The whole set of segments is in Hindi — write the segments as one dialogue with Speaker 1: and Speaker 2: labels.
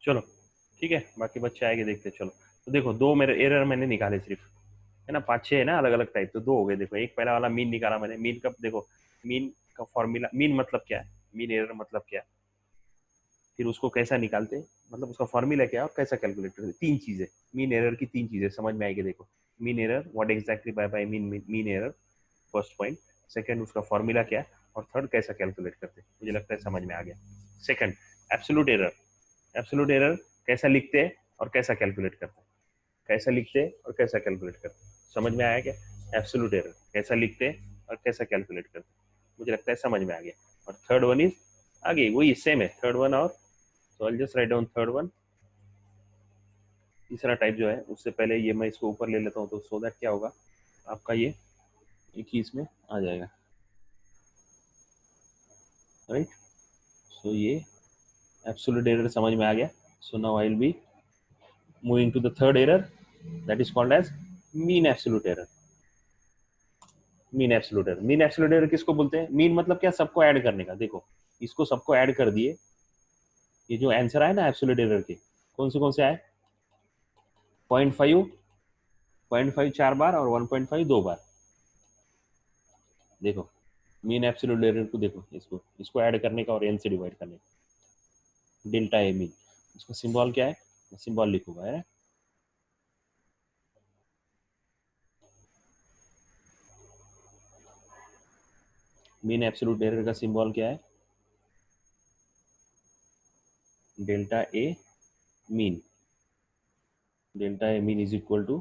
Speaker 1: चलो ठीक है, बाकी बच्चे आएंगे देखते हैं। चलो तो देखो दो मेरे एरर मैंने निकाले सिर्फ, है ना, पांच छह है ना अलग अलग टाइप, तो दो हो गए। देखो एक पहला वाला मीन निकाला मैंने, मीन का देखो, मीन का फॉर्मूला, मीन मतलब क्या है, मीन एरर मतलब क्या है, फिर उसको कैसा निकालते हैं, मतलब उसका फॉर्मूला क्या है और कैसा कैलकुलेट करते हैं। तीन चीजें, मीन एरर की तीन चीजें समझ में आएगी। देखो mean error, what exactly by mean mean error, first point. Second उसका फॉर्मूला क्या है, और थर्ड कैसा कैलकुलेट करते हैं। मुझे लगता है समझ में आ गया। Second, absolute error. Absolute error कैसा लिखते हैं और कैसा कैलकुलेट करते हैं, कैसा लिखते हैं और कैसा कैलकुलेट करते हैं। समझ में आया क्या? एब्सोल्यूट एरर कैसा लिखते हैं और कैसा कैलकुलेट करते हैं, मुझे लगता है समझ में आ गया। और थर्ड वन इज, आगे वही सेम है थर्ड वन, और so I just write down third one. तीसरा टाइप जो है, उससे पहले ये मैं इसको ऊपर ले लेता हूँ, तो सो दैट क्या होगा आपका, ये एक ही इसमें आ जाएगा, राइट। सो ये एब्सोल्यूट एरर समझ में आ गया। So now I will be moving to the third error, that is called as mean absolute error. Mean absolute error, mean absolute error किसको बोलते हैं? मीन मतलब क्या, सबको ऐड करने का। देखो इसको सबको ऐड कर दिए, ये जो आंसर आए ना एब्सोल्यूट एरर के, कौन से आए? 0.5, 0.5 चार बार और 1.5 दो बार। देखो मीन एब्सोल्यूट एरर को देखो, इसको इसको ऐड करने का और एन से डिवाइड करने का, डेल्टा ए मीन। इसका सिंबल क्या है, सिंबल लिखूंगा, है मीन एब्सोल्यूट एरर का सिंबल क्या है, delta A mean. Delta A mean is equal to,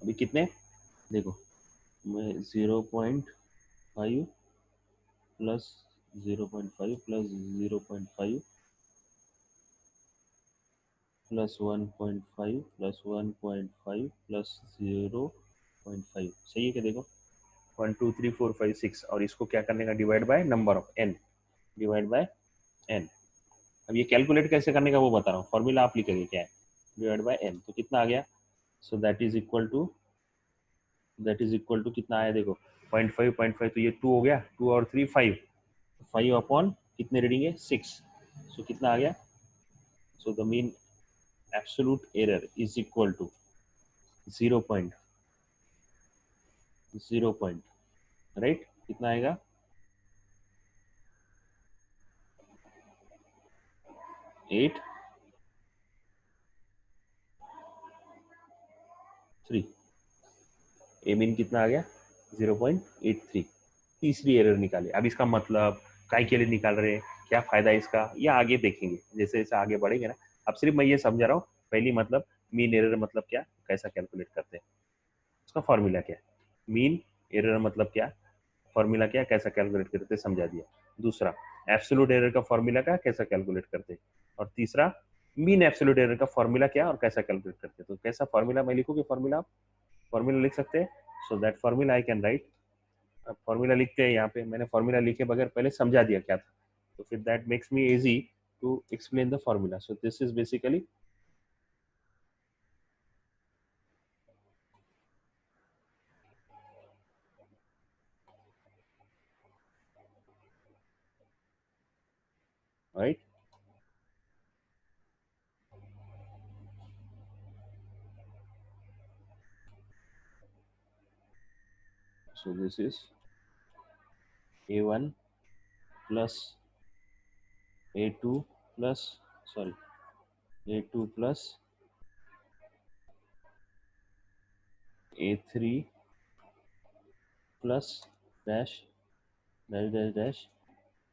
Speaker 1: अभी कितने, देखो मैं 0.5 plus 0.5 plus 0.5 plus 1.5 plus 1.5 plus 0.5, सही है क्या? देखो 1 2 3 4 5 6, और इसको क्या करने का, divide by number of N, divide by N. अब ये कैलकुलेट कैसे करने का वो बता रहा हूँ, फॉर्मूला आप लिखेंगे क्या है, डिवाइड बाय एन, तो कितना आ गया? So that is equal to, that is equal to कितना आया देखो, 0.5 तो ये 2 हो गया, 2 और 3 5, 5 अपॉन कितने रीडिंग है 6, सो कितना आ गया? So the mean absolute error is equal to 0.0, right, कितना आएगा? 8.3, ए मीन कितना आ गया? 0.83। तीसरी एरर निकाले। अब इसका मतलब काय के लिए निकाल रहे हैं, क्या फायदा है इसका, या आगे देखेंगे जैसे जैसे आगे बढ़ेंगे ना। अब सिर्फ मैं ये समझा रहा हूँ पहली, मतलब मीन एरर मतलब क्या, कैसा कैलकुलेट करते हैं, उसका फॉर्मूला क्या है। मीन एरर मतलब क्या, फॉर्मूला क्या, कैसा कैलकुलेट करते हैं, समझा दिया। दूसरा, एब्सोल्यूट एरर का फॉर्मूला क्या, कैसा कैलकुलेट करते हैं। और तीसरा, मीन एब्सोल्यूट एरर का फॉर्मूला क्या और कैसा कैलकुलेट करते हैं। तो कैसा फॉर्मूला मैं लिखूंगी, फॉर्मूला आप फॉर्मूला लिख सकते हैं। So that formula I can write. अब फॉर्मूला लिखते हैं, यहाँ पे मैंने फॉर्मूला लिखे बगैर पहले समझा दिया क्या था, तो फिर that makes me easy to explain the formula. So this is basically, right, so this is a1 plus a2 plus, sorry, a2 plus a3 plus dash dash dash dash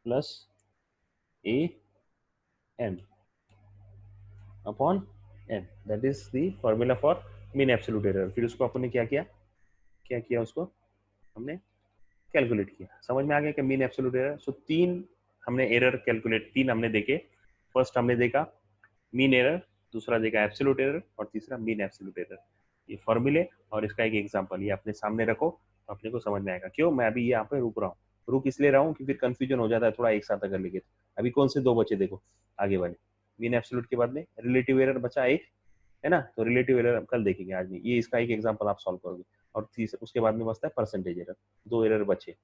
Speaker 1: plus a n upon n, that is the formula for mean absolute error. फिर उसको अपन ने क्या किया, क्या किया उसको हमने कैलकुलेट किया। समझ में आ गया कि मीन एब्सोल्यूट एरर। सो तीन हमने एरर कैलकुलेट, तीन हमने देखे। फर्स्ट हमने देखा मीन एरर, दूसरा देखा एब्सोल्यूट एरर, और तीसरा मीन एब्सोल्यूट एरर। ये फॉर्मूले और इसका एक एग्जांपल ये अपने सामने रखो तो अपने को समझ में आएगा। क्यों मैं अभी यहाँ पे रुक रहा हूँ, रुक इसलिए रहा हूँ कि फिर कंफ्यूजन हो जाता है थोड़ा एक साथ अगर लिखे। अभी कौन से दो बचे देखो आगे वाले, मीन एब्सोल्यूट के बाद में रिलेटिव एरर बचा एक, है ना, तो रिलेटिव एरर कल देखेंगे, आज नहीं। ये इसका एक एग्जाम्पल आप सॉल्व करोगे। और तीसरा उसके बाद में बचता है परसेंटेज एरर। दो एरर बचे,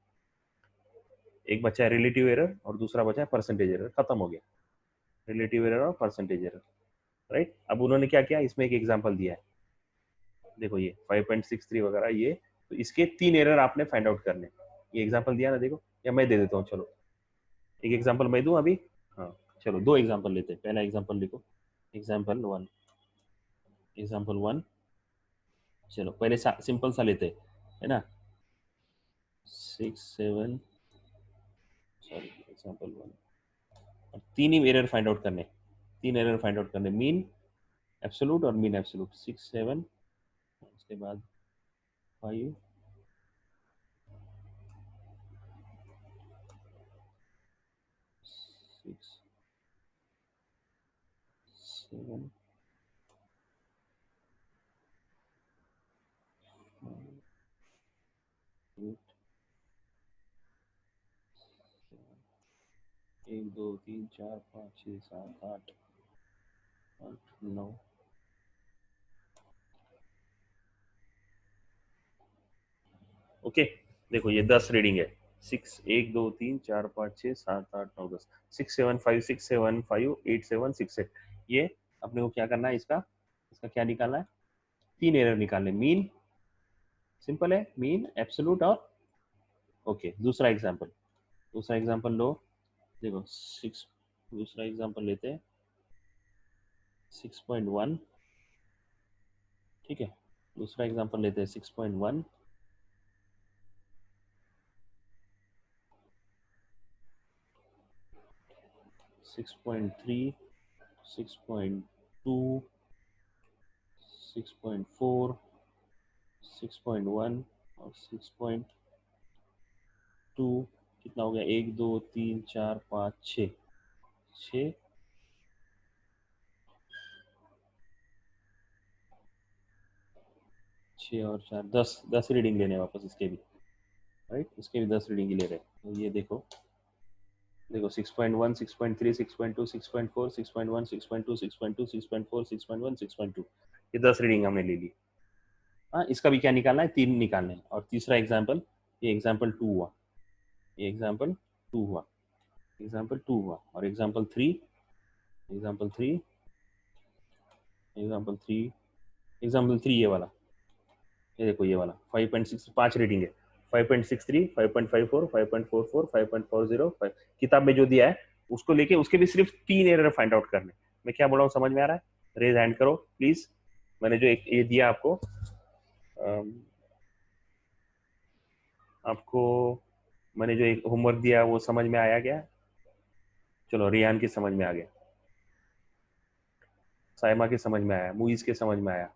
Speaker 1: एक बचा है रिलेटिव एरर और दूसरा बचा है परसेंटेज एरर, खत्म हो गया। रिलेटिव एरर और परसेंटेज एरर, राइट। अब उन्होंने क्या किया, इसमें एक एग्जांपल दिया है, देखो ये 5.63 वगैरह, ये तो इसके 3 एरर आपने फाइंड आउट करने, ये एग्जांपल दिया ना, देखो, या मैं दे देता हूँ, चलो एक एग्जांपल मैं दूं अभी। हाँ, चलो 2 एग्जांपल लेते हैं। पहला एग्जांपल लिखो, एग्जांपल 1, एग्जांपल 1। चलो पहले सिंपल सा लेते हैं, है ना, 6 7, सॉरी एग्जांपल 1। अब 3 ही एरर फाइंड आउट करने, 3 एरर फाइंड आउट करने, मीन एब्सोल्यूट और मीन एब्सोल्यूट। 6 7, उसके बाद 5 6 7 8, 1 2 3 4 5 6 7 8 8 9। ओके, देखो ये 10 रीडिंग है, 6 1 2 3 4 5 6 7 8 9 10, 6 7 5 6 7 5 8 7 6 8। ये अपने को क्या करना है, इसका इसका क्या निकालना है, 3 एरर निकालने, मीन, सिंपल है, मीन एब्सोल्यूट और ओके। दूसरा एग्जांपल लो, देखो 6, दूसरा एग्जांपल लेते हैं 6.1, ठीक है, दूसरा एग्जांपल लेते हैं 6.1, 6.3, 6.2, 6.4, 6.1 और 6.2। कितना हो गया, 1 2 3 4 5 6, 6 6 और 4 10, 10 रीडिंग लेने हैं वापस इसके भी, राइट, इसके भी 10 रीडिंग ही ले रहे हैं। तो ये देखो, देखो 6.1 6.3 6.2 6.4 6.1 6.2 6.2 6.4 6.1 6.2, ये 10 रीडिंग हमने ले ली। हाँ, इसका भी क्या निकालना है, 3 निकालने हैं। और तीसरा एग्जाम्पल, ये एग्जाम्पल 2 हुआ, ये एग्जाम्पल 2 हुआ, एग्जाम्पल 2 हुआ, और एग्जाम्पल 3, एग्जाम्पल 3, एग्जाम्पल 3, एग्जाम्पल 3 ये वाला, ये देखो ये वाला 5.6, 5 रीडिंग है, 5.63 5.54 5.44 5.40 किताब में जो दिया है उसको लेके उसके भी सिर्फ 3 एरर फाइंड आउट करने। मैं क्या बोल रहा हूँ समझ में आ रहा है, रेज हैंड करो प्लीज। मैंने जो एक ये दिया आपको, आपको मैंने जो एक होमवर्क दिया वो समझ में आया क्या, चलो रियान की समझ में आ गया, साइमा के समझ में आया, मुइज के समझ में आया,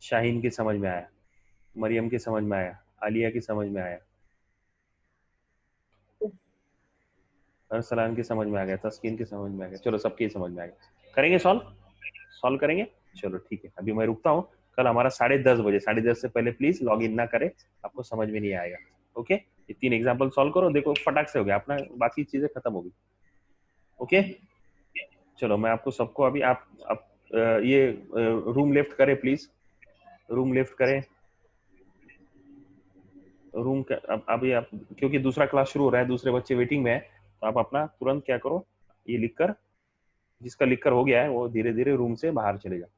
Speaker 1: शाहीन के समझ में आया, मरियम के समझ में आया, आलिया की समझ में आया, अरसलान की समझ में आ गया, तस्कीन की समझ में आ गया, चलो सबके समझ में आ गया। करेंगे सॉल्व, सॉल्व करेंगे, चलो ठीक है। अभी मैं रुकता हूँ, कल हमारा 10:30 बजे, 10:30 से पहले प्लीज लॉग इन ना करें, आपको समझ में नहीं आएगा। ओके, ये 3 एग्जाम्पल सॉल्व करो, देखो फटाक से हो गया अपना, बाकी चीजें खत्म होगी। ओके, चलो मैं आपको सबको अभी आप ये रूम लेफ्ट करें प्लीज, रूम लेफ्ट करें, रूम अभी आप, क्योंकि दूसरा क्लास शुरू हो रहा है, दूसरे बच्चे वेटिंग में है, तो आप अपना तुरंत क्या करो, ये लिखकर, जिसका लिखकर हो गया है वो धीरे धीरे रूम से बाहर चले जाओ।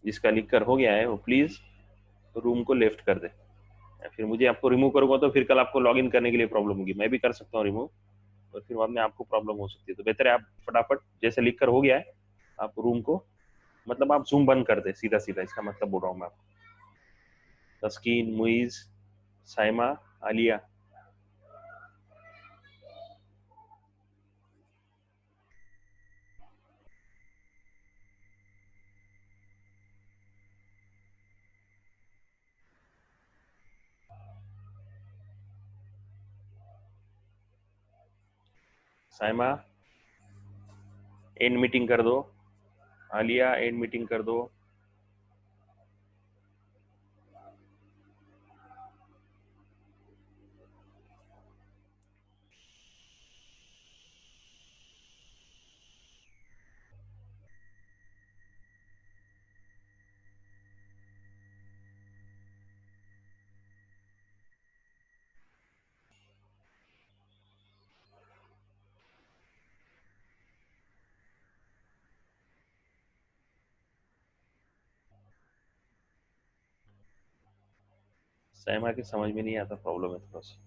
Speaker 1: जिसका लिखकर हो गया है वो प्लीज रूम को लेफ्ट कर दे, या फिर मुझे आपको रिमूव करूंगा तो फिर कल आपको लॉग इन करने के लिए प्रॉब्लम होगी। मैं भी कर सकता हूँ रिमूव, और फिर बाद में आपको प्रॉब्लम हो सकती है, तो बेहतर है आप फटाफट जैसे लिख कर हो गया है आप रूम को, मतलब आप जूम बंद कर दे सीधा सीधा, इसका मतलब बोल रहा हूँ मैं आपको। तस्कीन, मुइज, साइमा, आलिया, साइमा एंड मीटिंग कर दो, आलिया एंड मीटिंग कर दो, सहमा के समझ में नहीं आता, प्रॉब्लम है थोड़ा सा।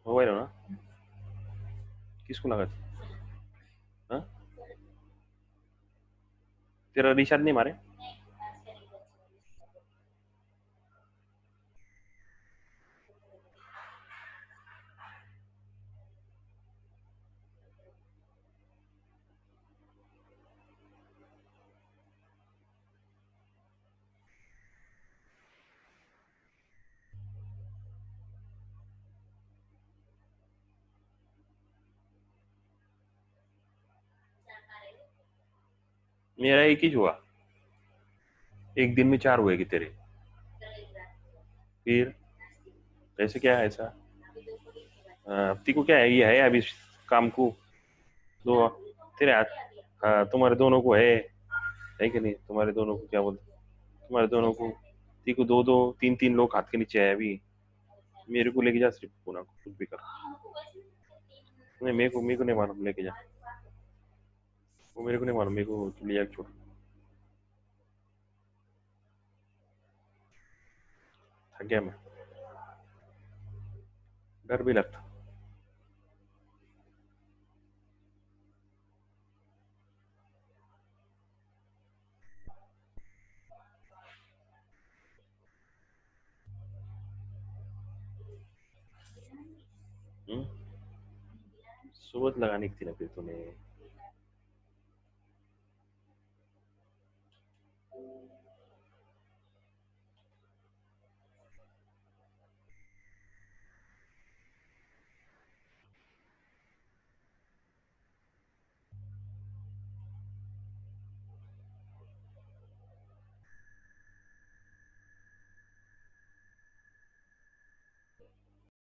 Speaker 1: मोबाइल हो ना, किसको लगा थी? हाँ, तेरा रिचार्ज नहीं मारे? मेरा एक ही हुआ, एक दिन में 4 हुए कि तेरे? फिर कैसे, क्या है ऐसा? अब ती को क्या है, ये है अभी काम को दो तेरे हाथ। हाँ, तुम्हारे दोनों को है कि नहीं? तुम्हारे दोनों को क्या बोलते, तुम्हारे दोनों को, ती को दो दो तीन तीन लोग हाथ के नीचे है अभी। मेरे को लेके जा सिर्फ पुना को, कुछ भी कर। नहीं, मेरे को नहीं मालूम, लेके जा। वो मेरे को नहीं मालूम, मेरे को लिया छोड़। थक गया मैं, डर भी लगता। हम्म? सोबत लगाने की थी ना फिर तूने।